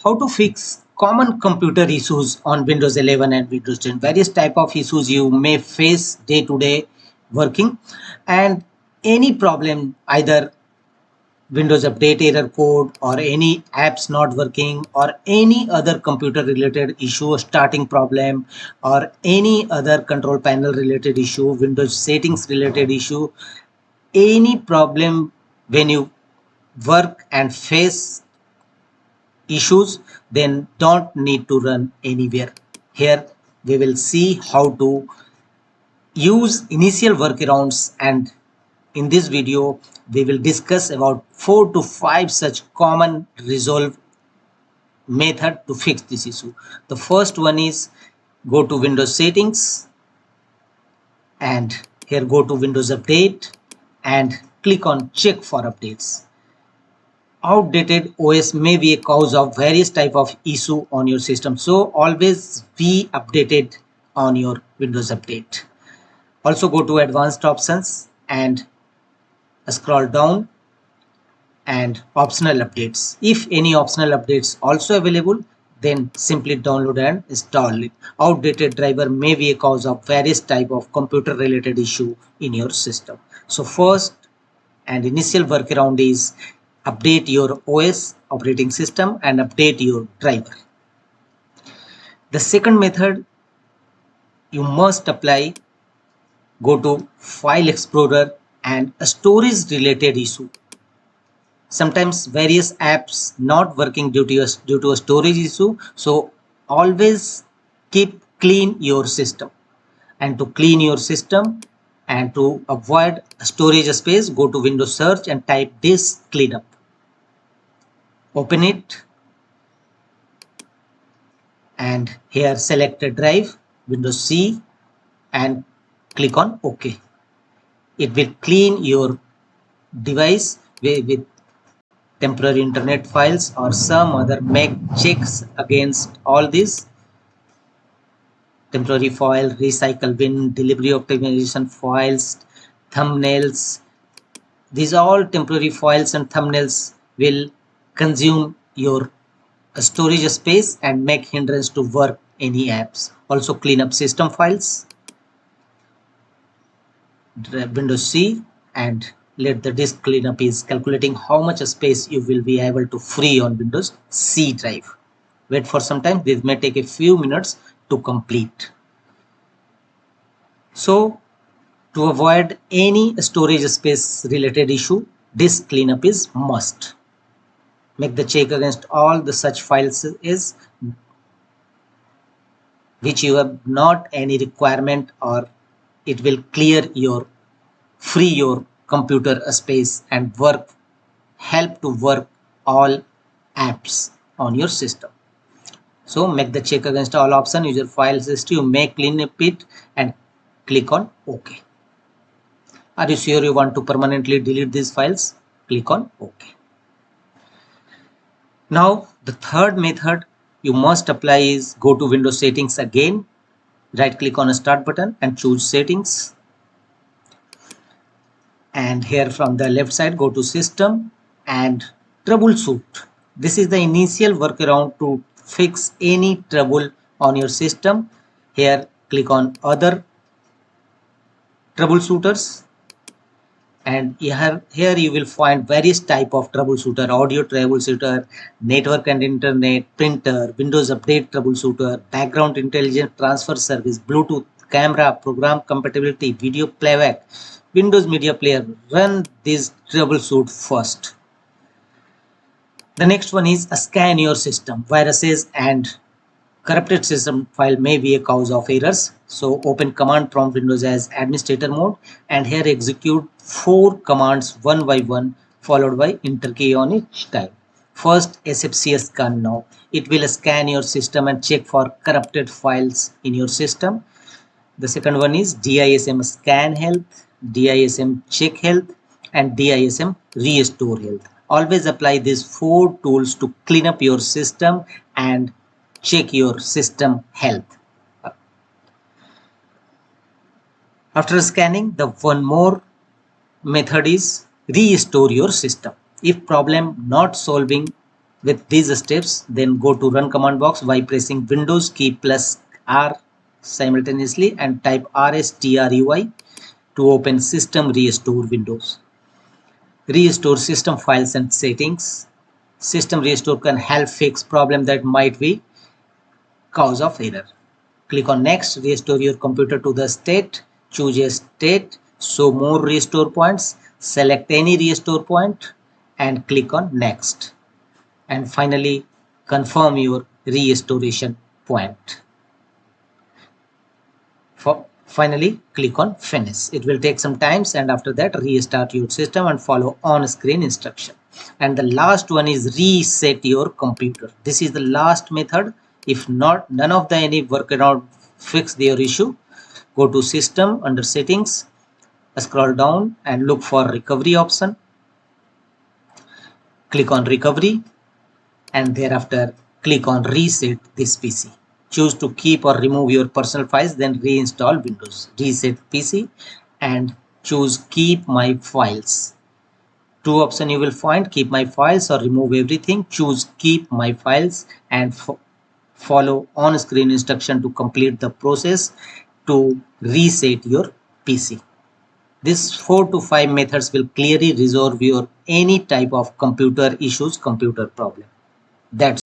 How to fix common computer issues on Windows 11 and Windows 10. Various type of issues you may face day to day working, and any problem, either Windows Update error code or any apps not working or any other computer related issue, starting problem or any other control panel related issue, Windows settings related issue, any problem when you work and face issues, then don't need to run anywhere. Here we will see how to use initial workarounds, and in this video we will discuss about 4 to 5 such common resolve method to fix this issue. The first one is go to Windows settings and here go to Windows Update and click on check for updates. Outdated OS may be a cause of various type of issue on your system, so always be updated on your Windows Update. Also go to advanced options and scroll down and optional updates. If any optional updates also available, then simply download and install it. Outdated driver may be a cause of various type of computer related issue in your system. So first and initial workaround is update your OS operating system and update your driver. The second method you must apply, go to File Explorer and a storage related issue. Sometimes various apps not working due to a storage issue, so always keep clean your system. And to clean your system and to avoid storage space, go to Windows search and type disk cleanup. Open it and here select a drive, Windows C, and click on OK. It will clean your device with temporary internet files or some other. Make checks against all these temporary file, recycle bin, delivery optimization files, thumbnails. These all temporary files and thumbnails will consume your storage space and make hindrance to work any apps. Also clean up system files, Windows C, and let the disk cleanup is calculating how much space you will be able to free on Windows C drive. Wait for some time, this may take a few minutes to complete. So to avoid any storage space related issue, disk cleanup is must. Make the check against all the such files is which you have not any requirement, or it will clear your free your computer space and help to work all apps on your system. So make the check against all option, user files history, you may clean up it and click on OK. Are you sure you want to permanently delete these files? Click on OK. Now the third method you must apply is go to Windows settings again, right click on a start button and choose settings, and here from the left side go to system and troubleshoot. This is the initial workaround to fix any trouble on your system. Here click on other troubleshooters, and here you will find various type of troubleshooter: audio troubleshooter, network and internet, printer, Windows Update troubleshooter, background intelligence transfer service, Bluetooth, camera, program compatibility, video playback, Windows media player. Run this troubleshoot first. The next one is scan your system. Viruses and corrupted system file may be a cause of errors. So open command prompt Windows as administrator mode and here execute 4 commands one by one followed by enter key on each time. First, SFC scannow. It will scan your system and check for corrupted files in your system. The second one is DISM scan health, DISM check health, and DISM restore health. Always apply these 4 tools to clean up your system and check your system health. After scanning, the one more method is restore your system. If problem not solving with these steps, then go to run command box by pressing Windows key plus R simultaneously and type rstrui to open system restore windows. Restore system files and settings. System restore can help fix problem that might be cause of error. Click on next, restore your computer to the state, choose a state, show more restore points, select any restore point and click on next. And finally confirm your restoration point. Finally click on finish. It will take some time and after that restart your system and follow on screen instruction. And the last one is reset your computer. This is the last method. If not none of the any workaround fix their issue, go to system under settings, scroll down and look for recovery option. Click on recovery and thereafter click on reset this PC. Choose to keep or remove your personal files, then reinstall Windows. Reset PC and choose keep my files. Two options you will find, keep my files or remove everything. Choose keep my files and follow on screen instruction to complete the process to reset your PC. These 4 to 5 methods will clearly resolve your any type of computer issues, computer problem. That's